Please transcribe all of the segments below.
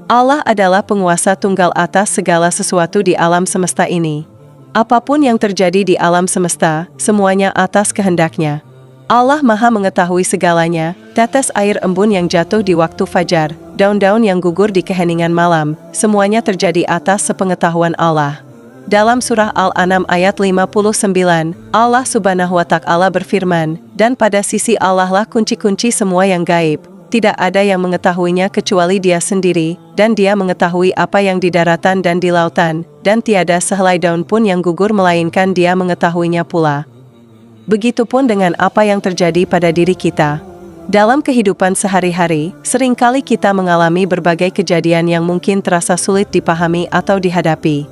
Allah adalah penguasa tunggal atas segala sesuatu di alam semesta ini. Apapun yang terjadi di alam semesta, semuanya atas kehendaknya. Allah Maha mengetahui segalanya, tetes air embun yang jatuh di waktu fajar, daun-daun yang gugur di keheningan malam, semuanya terjadi atas sepengetahuan Allah. Dalam surah Al-An'am ayat 59, Allah Subhanahu wa Ta'ala berfirman, "Dan pada sisi Allah lah kunci-kunci semua yang gaib. Tidak ada yang mengetahuinya kecuali Dia sendiri, dan Dia mengetahui apa yang di daratan dan di lautan, dan tiada sehelai daun pun yang gugur melainkan Dia mengetahuinya pula." Begitupun dengan apa yang terjadi pada diri kita. Dalam kehidupan sehari-hari, seringkali kita mengalami berbagai kejadian yang mungkin terasa sulit dipahami atau dihadapi.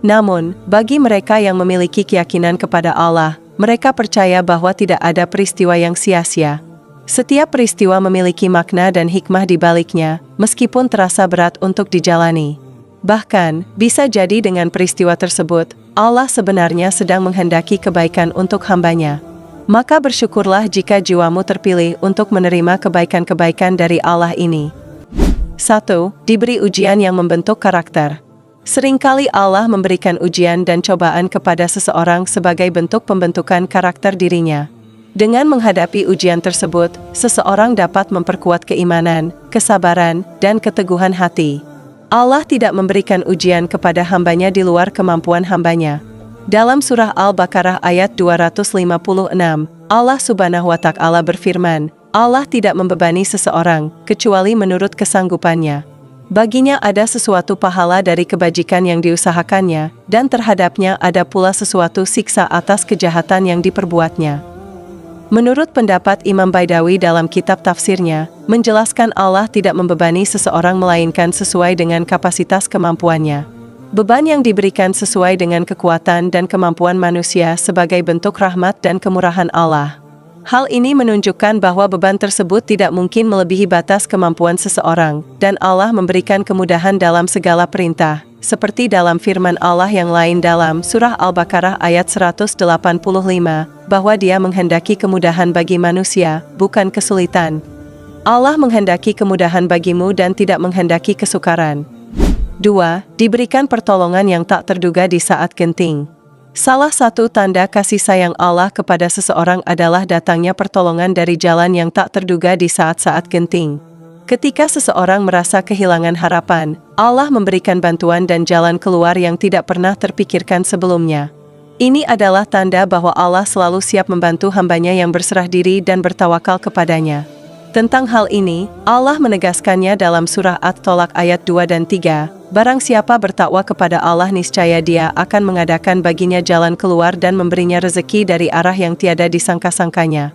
Namun, bagi mereka yang memiliki keyakinan kepada Allah, mereka percaya bahwa tidak ada peristiwa yang sia-sia. Setiap peristiwa memiliki makna dan hikmah di baliknya, meskipun terasa berat untuk dijalani. Bahkan, bisa jadi dengan peristiwa tersebut, Allah sebenarnya sedang menghendaki kebaikan untuk hamba-Nya. Maka bersyukurlah jika jiwamu terpilih untuk menerima kebaikan-kebaikan dari Allah ini. 1. Diberi ujian yang membentuk karakter. Seringkali Allah memberikan ujian dan cobaan kepada seseorang sebagai bentuk pembentukan karakter dirinya. Dengan menghadapi ujian tersebut, seseorang dapat memperkuat keimanan, kesabaran, dan keteguhan hati. Allah tidak memberikan ujian kepada hamba-Nya di luar kemampuan hamba-Nya. Dalam surah Al-Baqarah ayat 256, Allah Subhanahu wa Ta'ala berfirman, Allah tidak membebani seseorang, kecuali menurut kesanggupannya. Baginya ada sesuatu pahala dari kebajikan yang diusahakannya, dan terhadapnya ada pula sesuatu siksa atas kejahatan yang diperbuatnya. Menurut pendapat Imam Baidawi dalam kitab tafsirnya, menjelaskan Allah tidak membebani seseorang melainkan sesuai dengan kapasitas kemampuannya. Beban yang diberikan sesuai dengan kekuatan dan kemampuan manusia sebagai bentuk rahmat dan kemurahan Allah. Hal ini menunjukkan bahwa beban tersebut tidak mungkin melebihi batas kemampuan seseorang, dan Allah memberikan kemudahan dalam segala perintah, seperti dalam firman Allah yang lain dalam surah Al-Baqarah ayat 185, bahwa Dia menghendaki kemudahan bagi manusia, bukan kesulitan. Allah menghendaki kemudahan bagimu dan tidak menghendaki kesukaran. 2. Diberikan pertolongan yang tak terduga di saat genting. Salah satu tanda kasih sayang Allah kepada seseorang adalah datangnya pertolongan dari jalan yang tak terduga di saat-saat genting. Ketika seseorang merasa kehilangan harapan, Allah memberikan bantuan dan jalan keluar yang tidak pernah terpikirkan sebelumnya. Ini adalah tanda bahwa Allah selalu siap membantu hamba-Nya yang berserah diri dan bertawakal kepadanya. Tentang hal ini, Allah menegaskannya dalam surah At-Tolak ayat 2 dan 3, barang siapa bertakwa kepada Allah niscaya Dia akan mengadakan baginya jalan keluar dan memberinya rezeki dari arah yang tiada disangka-sangkanya.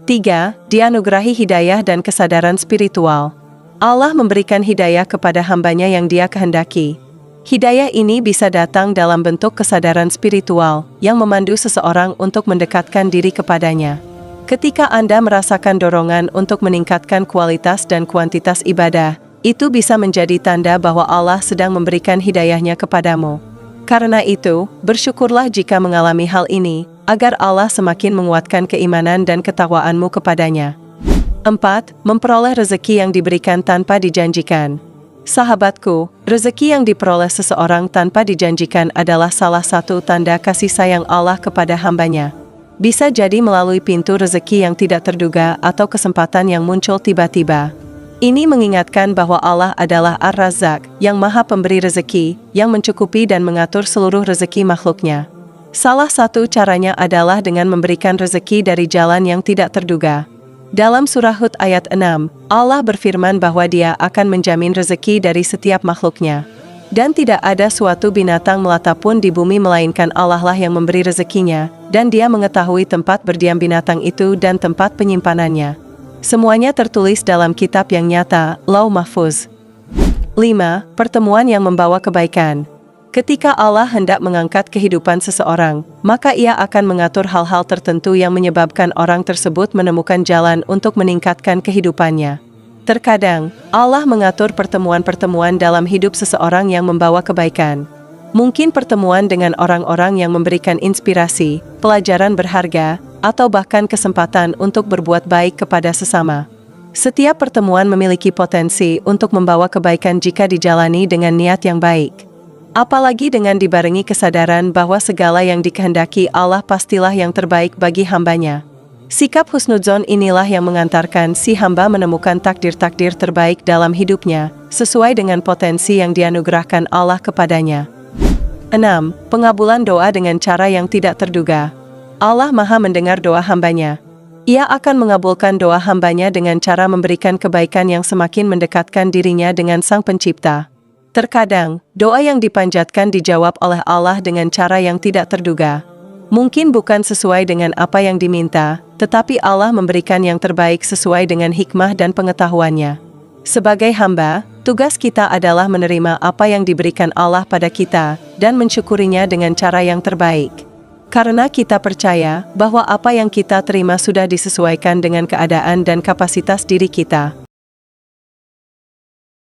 3. Dianugerahi hidayah dan kesadaran spiritual. Allah memberikan hidayah kepada hamba-Nya yang Dia kehendaki. Hidayah ini bisa datang dalam bentuk kesadaran spiritual, yang memandu seseorang untuk mendekatkan diri kepadanya. Ketika Anda merasakan dorongan untuk meningkatkan kualitas dan kuantitas ibadah, itu bisa menjadi tanda bahwa Allah sedang memberikan hidayahnya kepadamu. Karena itu, bersyukurlah jika mengalami hal ini, agar Allah semakin menguatkan keimanan dan ketakwaanmu kepadanya. 4. Memperoleh rezeki yang diberikan tanpa dijanjikan. Sahabatku, rezeki yang diperoleh seseorang tanpa dijanjikan adalah salah satu tanda kasih sayang Allah kepada hamba-Nya. Bisa jadi melalui pintu rezeki yang tidak terduga atau kesempatan yang muncul tiba-tiba. Ini mengingatkan bahwa Allah adalah Ar-Razzaq, yang Maha Pemberi rezeki, yang mencukupi dan mengatur seluruh rezeki makhluknya. Salah satu caranya adalah dengan memberikan rezeki dari jalan yang tidak terduga. Dalam surah Hud ayat 6, Allah berfirman bahwa Dia akan menjamin rezeki dari setiap makhluknya. Dan tidak ada suatu binatang melata pun di bumi melainkan Allah lah yang memberi rezekinya, dan Dia mengetahui tempat berdiam binatang itu dan tempat penyimpanannya. Semuanya tertulis dalam kitab yang nyata, Lauh Mahfuz. 5. Pertemuan yang membawa kebaikan. Ketika Allah hendak mengangkat kehidupan seseorang, maka Ia akan mengatur hal-hal tertentu yang menyebabkan orang tersebut menemukan jalan untuk meningkatkan kehidupannya. Terkadang, Allah mengatur pertemuan-pertemuan dalam hidup seseorang yang membawa kebaikan. Mungkin pertemuan dengan orang-orang yang memberikan inspirasi, pelajaran berharga, atau bahkan kesempatan untuk berbuat baik kepada sesama. Setiap pertemuan memiliki potensi untuk membawa kebaikan jika dijalani dengan niat yang baik. Apalagi dengan dibarengi kesadaran bahwa segala yang dikehendaki Allah pastilah yang terbaik bagi hambanya. Sikap husnudzon inilah yang mengantarkan si hamba menemukan takdir-takdir terbaik dalam hidupnya, sesuai dengan potensi yang dianugerahkan Allah kepadanya. 6. Pengabulan doa dengan cara yang tidak terduga. Allah Maha mendengar doa hambanya. Ia akan mengabulkan doa hambanya dengan cara memberikan kebaikan yang semakin mendekatkan dirinya dengan Sang Pencipta. Terkadang, doa yang dipanjatkan dijawab oleh Allah dengan cara yang tidak terduga. Mungkin bukan sesuai dengan apa yang diminta, tetapi Allah memberikan yang terbaik sesuai dengan hikmah dan pengetahuannya. Sebagai hamba, tugas kita adalah menerima apa yang diberikan Allah pada kita dan mensyukurinya dengan cara yang terbaik. Karena kita percaya bahwa apa yang kita terima sudah disesuaikan dengan keadaan dan kapasitas diri kita.